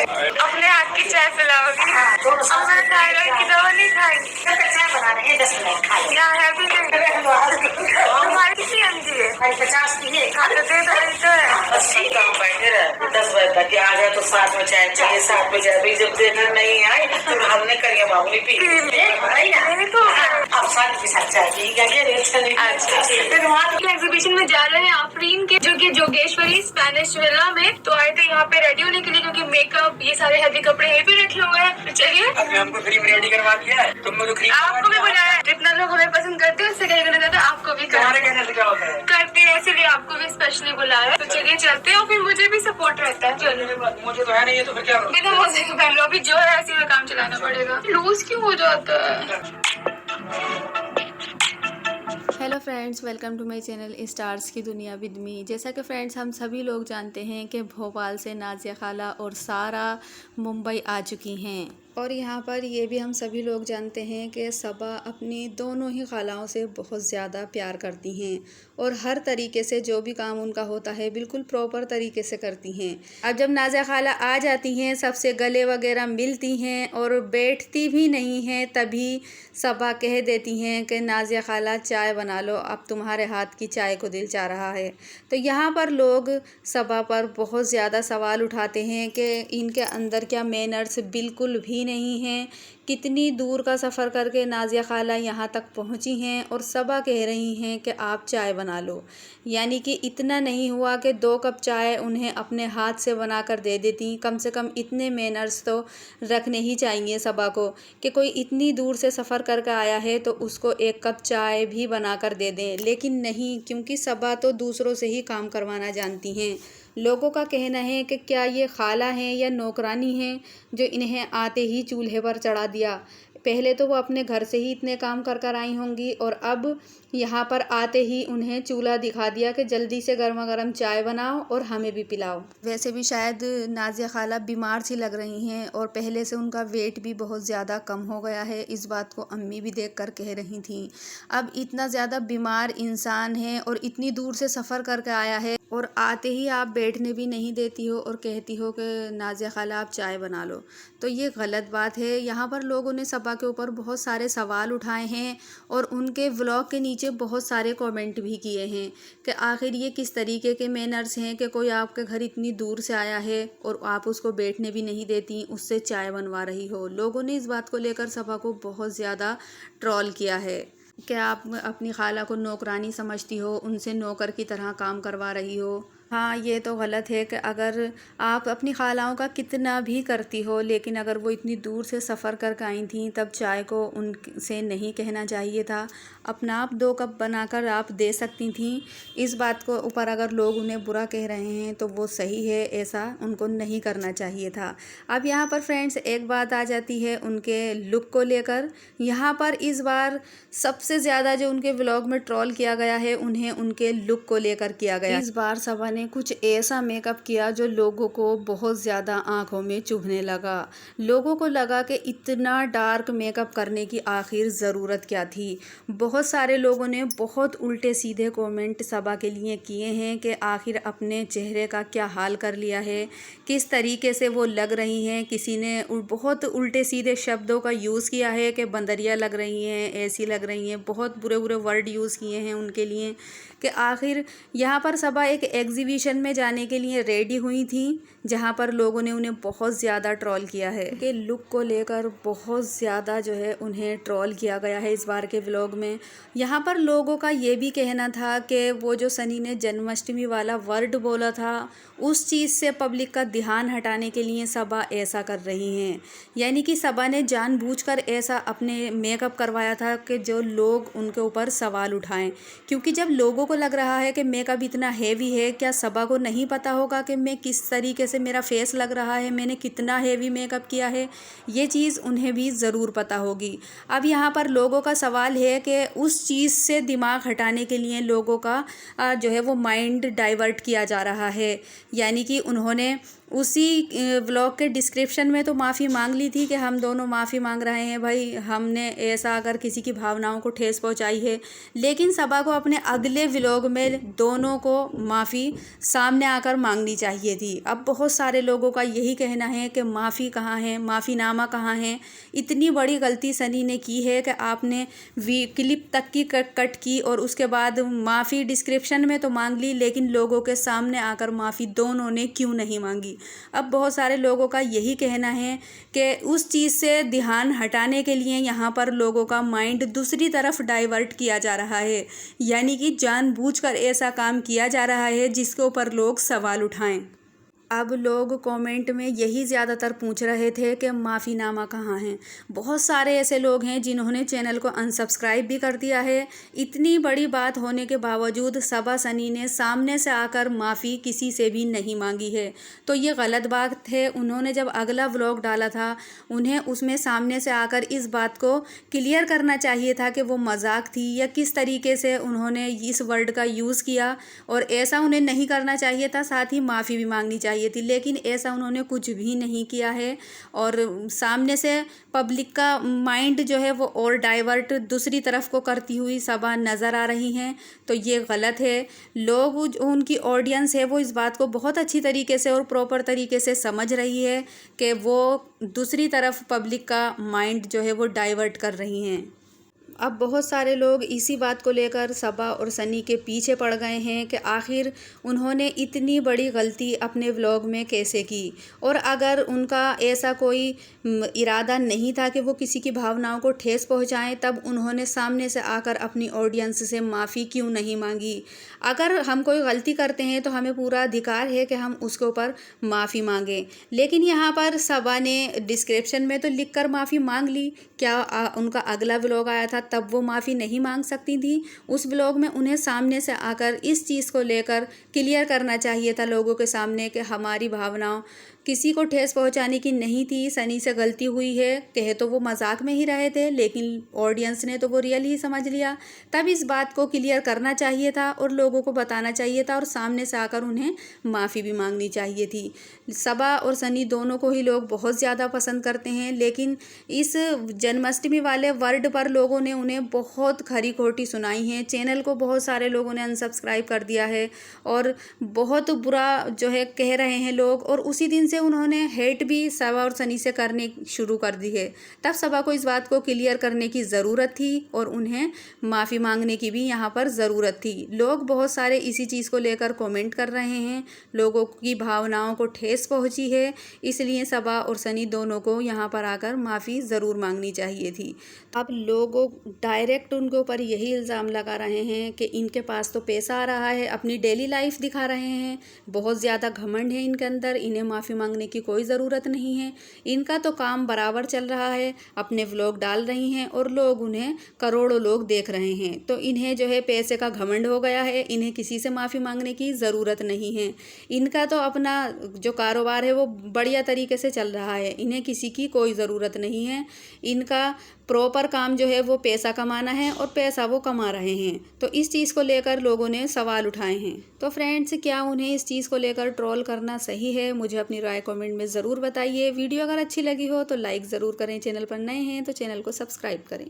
अपने हाथ की चाय पिलाओगी? और मैं थायराइड की दवा नहीं खाई। चाय बना रहे हैं 10 मिनट खाई। यहाँ है भी नहीं। तुम्हारी कितनी एमजी है? 50 की है। हाँ तो दे दो, यही तो है। 80 का हम बैठे रहे 10 बजे तक आ गए तो 7 में चाय चाहिए, 7 बजे अभी जब देना नहीं आए तो हमने करिए मामूली पी नहीं तो अब साथ के साथ चाय पी गए। अच्छा, फिर वहाँ एग्जीबिशन में जा रहे हैं आफरीन के, जो कि जोगेश्वरी स्पेनिश विला में। तो आए थे यहाँ पे रेडी होने के लिए, क्योंकि मेकअप ये सारे हेवी कपड़े यहीं पे रखे हुए हैं। तो चलिए, अभी हमको फ्री में रेडी करवा दिया है, तुम मुझे आपको भी बुलाया है। जितना लोग हमें पसंद करते हैं उससे कहीं करना चाहते हैं, आपको भी करते हैं, इसलिए आपको भी स्पेशली बुलाया है। तो चलिए चलते हैं, और फिर मुझे भी सपोर्ट रहता है। चलिए, मुझे तो है नहीं है तो फिर क्या करूं? बिना मौजे के पहन लो, अभी जो है ऐसे में काम चलाना पड़ेगा। लूज क्यों हो जाता है? Hello friends, welcome to my channel stars की दुनिया विद मी। जैसा कि फ्रेंड्स हम सभी लोग जानते हैं कि भोपाल से नाज़िया खाला और सारा मुंबई आ चुकी हैं, और यहाँ पर ये भी हम सभी लोग जानते हैं कि सबा अपनी दोनों ही खालाओं से बहुत ज़्यादा प्यार करती हैं और हर तरीके से जो भी काम उनका होता है बिल्कुल प्रॉपर तरीके से करती हैं। अब जब नाज़िया खाला आ जाती हैं, सबसे गले वगैरह मिलती हैं और बैठती भी नहीं हैं, तभी सबा कह देती हैं कि नाज़िया खाला चाय बना लो, अब तुम्हारे हाथ की चाय को दिल चाह रहा है। तो यहाँ पर लोग सबा पर बहुत ज़्यादा सवाल उठाते हैं कि इनके अंदर क्या मैनर्स बिल्कुल भी नहीं हैं। कितनी दूर का सफ़र करके नाज़िया खाला यहाँ तक पहुँची हैं और सबा कह रही हैं कि आप चाय बना लो। यानी कि इतना नहीं हुआ कि 2 कप चाय उन्हें अपने हाथ से बनाकर दे देती। कम से कम इतने मैनर्स तो रखने ही चाहिए सबा को कि कोई इतनी दूर से सफ़र करके आया है तो उसको 1 कप चाय भी बनाकर दे दें। लेकिन नहीं, क्योंकि सबा तो दूसरों से ही काम करवाना जानती हैं। लोगों का कहना है कि क्या ये खाला हैं या नौकरानी हैं जो इन्हें आते ही चूल्हे पर चढ़ा दिया। पहले तो वो अपने घर से ही इतने काम कर कर आई होंगी और अब यहाँ पर आते ही उन्हें चूल्हा दिखा दिया कि जल्दी से गर्मा गर्म चाय बनाओ और हमें भी पिलाओ। वैसे भी शायद नाज़िया खाला बीमार सी लग रही हैं और पहले से उनका वेट भी बहुत ज़्यादा कम हो गया है। इस बात को अम्मी भी देख कर कह रही थी। अब इतना ज़्यादा बीमार इंसान है और इतनी दूर से सफ़र करके आया है और आते ही आप बैठने भी नहीं देती हो और कहती हो कि नाज़िया खाला आप चाय बना लो, तो ये गलत बात है। यहाँ पर लोगों ने सबा के ऊपर बहुत सारे सवाल उठाए हैं और उनके व्लॉग के नीचे बहुत सारे कमेंट भी किए हैं कि आखिर ये किस तरीके के मैनर्स हैं कि कोई आपके घर इतनी दूर से आया है और आप उसको बैठने भी नहीं देती, उससे चाय बनवा रही हो। लोगों ने इस बात को लेकर सबा को बहुत ज़्यादा ट्रोल किया है कि आप अपनी खाला को नौकरानी समझती हो, उनसे नौकर की तरह काम करवा रही हो। हाँ, ये तो गलत है कि अगर आप अपनी खालाओं का कितना भी करती हो, लेकिन अगर वो इतनी दूर से सफ़र करके आई थी तब चाय को उनसे नहीं कहना चाहिए था। अपना आप 2 कप बनाकर आप दे सकती थी। इस बात को ऊपर अगर लोग उन्हें बुरा कह रहे हैं तो वो सही है, ऐसा उनको नहीं करना चाहिए था। अब यहाँ पर फ्रेंड्स एक बात आ जाती है उनके लुक को लेकर। यहाँ पर इस बार सबसे ज़्यादा जो उनके व्लॉग में ट्रोल किया गया है उन्हें उनके लुक को लेकर किया गया। इस बार सबा ने कुछ ऐसा मेकअप किया जो लोगों को बहुत ज़्यादा आंखों में चुभने लगा। लोगों को लगा कि इतना डार्क मेकअप करने की आखिर ज़रूरत क्या थी। बहुत सारे लोगों ने बहुत उल्टे सीधे कमेंट सबा के लिए किए हैं कि आखिर अपने चेहरे का क्या हाल कर लिया है, किस तरीके से वो लग रही हैं। किसी ने बहुत उल्टे सीधे शब्दों का यूज़ किया है कि बंदरिया लग रही हैं, ऐसी लग रही हैं, बहुत बुरे बुरे वर्ड यूज़ किए हैं उनके लिए। कि आखिर यहाँ पर सबा एक एग्जीबिशन में जाने के लिए रेडी हुई थी जहाँ पर लोगों ने उन्हें बहुत ज़्यादा ट्रोल किया है कि लुक को लेकर बहुत ज़्यादा जो है उन्हें ट्रोल किया गया है इस बार के व्लॉग में। यहाँ पर लोगों का ये भी कहना था कि वो जो सनी ने जन्माष्टमी वाला वर्ड बोला था उस चीज़ से पब्लिक का ध्यान हटाने के लिए सबा ऐसा कर रही हैं। यानी कि सबा ने जानबूझकर ऐसा अपने मेकअप करवाया था कि जो लोग उनके ऊपर सवाल उठाएं, क्योंकि जब लोगों को लग रहा है कि मेकअप इतना हेवी है, क्या सबा को नहीं पता होगा कि मैं किस तरीके से मेरा फेस लग रहा है, मैंने कितना हेवी मेकअप किया है। ये चीज़ उन्हें भी ज़रूर पता होगी। अब यहाँ पर लोगों का सवाल है कि उस चीज़ से दिमाग हटाने के लिए लोगों का जो है वो माइंड डाइवर्ट किया जा रहा है। यानी कि उन्होंने उसी व्लॉग के डिस्क्रिप्शन में तो माफ़ी मांग ली थी कि हम दोनों माफ़ी मांग रहे हैं भाई, हमने ऐसा अगर किसी की भावनाओं को ठेस पहुंचाई है। लेकिन सबा को अपने अगले व्लॉग में दोनों को माफ़ी सामने आकर मांगनी चाहिए थी। अब बहुत सारे लोगों का यही कहना है कि माफ़ी कहाँ है, माफ़ीनामा कहाँ है। इतनी बड़ी गलती सनी ने की है कि आपने क्लिप तक की कट की और उसके बाद माफ़ी डिस्क्रिप्शन में तो मांग ली, लेकिन लोगों के सामने आकर माफ़ी दोनों ने क्यों नहीं मांगी। अब बहुत सारे लोगों का यही कहना है कि उस चीज़ से ध्यान हटाने के लिए यहाँ पर लोगों का माइंड दूसरी तरफ डाइवर्ट किया जा रहा है, यानी कि जानबूझकर ऐसा काम किया जा रहा है जिसके ऊपर लोग सवाल उठाएं। अब लोग कमेंट में यही ज़्यादातर पूछ रहे थे कि माफ़ीनामा कहाँ है। बहुत सारे ऐसे लोग हैं जिन्होंने चैनल को अनसब्सक्राइब भी कर दिया है। इतनी बड़ी बात होने के बावजूद सबा सनी ने सामने से आकर माफ़ी किसी से भी नहीं मांगी है, तो ये गलत बात है। उन्होंने जब अगला व्लॉग डाला था, उन्हें उसमें सामने से आकर इस बात को क्लियर करना चाहिए था कि वो मजाक थी या किस तरीके से उन्होंने इस वर्ड का यूज़ किया, और ऐसा उन्हें नहीं करना चाहिए था। साथ ही माफ़ी भी मांगनी चाहिए थी, लेकिन ऐसा उन्होंने कुछ भी नहीं किया है। और सामने से पब्लिक का माइंड जो है वो और डाइवर्ट दूसरी तरफ को करती हुई सबा नज़र आ रही हैं, तो ये गलत है। लोग, उनकी ऑडियंस है, वो इस बात को बहुत अच्छी तरीके से और प्रॉपर तरीके से समझ रही है कि वो दूसरी तरफ पब्लिक का माइंड जो है वो डाइवर्ट कर रही हैं। अब बहुत सारे लोग इसी बात को लेकर सबा और सनी के पीछे पड़ गए हैं कि आखिर उन्होंने इतनी बड़ी गलती अपने व्लॉग में कैसे की, और अगर उनका ऐसा कोई इरादा नहीं था कि वो किसी की भावनाओं को ठेस पहुंचाएं, तब उन्होंने सामने से आकर अपनी ऑडियंस से माफ़ी क्यों नहीं मांगी। अगर हम कोई गलती करते हैं तो हमें पूरा अधिकार है कि हम उसके ऊपर माफ़ी मांगें, लेकिन यहाँ पर सबा ने डिस्क्रिप्शन में तो लिख कर माफ़ी मांग ली। क्या उनका अगला व्लॉग आया था तब वो माफ़ी नहीं मांग सकती थी? उस व्लॉग में उन्हें सामने से आकर इस चीज़ को लेकर क्लियर करना चाहिए था लोगों के सामने कि हमारी भावनाओं किसी को ठेस पहुंचाने की नहीं थी, सनी से गलती हुई है। कहे तो वो मजाक में ही रहे थे, लेकिन ऑडियंस ने तो वो रियल ही समझ लिया। तब इस बात को क्लियर करना चाहिए था और लोगों को बताना चाहिए था, और सामने से आकर उन्हें माफ़ी भी मांगनी चाहिए थी। सबा और सनी दोनों को ही लोग बहुत ज़्यादा पसंद करते हैं, लेकिन इस जन्माष्टमी वाले वर्ड पर लोगों ने उन्हें बहुत खरी खोटी सुनाई है। चैनल को बहुत सारे लोगों ने अनसब्सक्राइब कर दिया है और बहुत बुरा जो है कह रहे हैं लोग, और उसी दिन से उन्होंने हेट भी सबा और सनी से करने शुरू कर दी है। तब सबा को इस बात को क्लियर करने की ज़रूरत थी और उन्हें माफ़ी मांगने की भी यहाँ पर ज़रूरत थी। लोग बहुत सारे इसी चीज़ को लेकर कमेंट कर रहे हैं, लोगों की भावनाओं को ठेस पहुँची है, इसलिए सबा और सनी दोनों को यहाँ पर आकर माफ़ी ज़रूर मांगनी चाहिए थी। अब लोगों डायरेक्ट उनके ऊपर यही इल्ज़ाम लगा रहे हैं कि इनके पास तो पैसा आ रहा है, अपनी डेली लाइफ दिखा रहे हैं, बहुत ज़्यादा घमंड है इनके अंदर, इन्हें माफ़ी मांगने की कोई ज़रूरत नहीं है। इनका तो काम बराबर चल रहा है, अपने व्लॉग डाल रही हैं और लोग उन्हें करोड़ों लोग देख रहे हैं, तो इन्हें जो है पैसे का घमंड हो गया है, इन्हें किसी से माफ़ी मांगने की ज़रूरत नहीं है। इनका तो अपना जो कारोबार है वो बढ़िया तरीके से चल रहा है, इन्हें किसी की कोई ज़रूरत नहीं है। इनका प्रॉपर काम जो है वो पैसा कमाना है और पैसा वो कमा रहे हैं, तो इस चीज़ को लेकर लोगों ने सवाल उठाए हैं। तो फ्रेंड्स, क्या उन्हें इस चीज़ को लेकर ट्रोल करना सही है? मुझे अपनी राय कमेंट में ज़रूर बताइए। वीडियो अगर अच्छी लगी हो तो लाइक ज़रूर करें, चैनल पर नए हैं तो चैनल को सब्सक्राइब करें।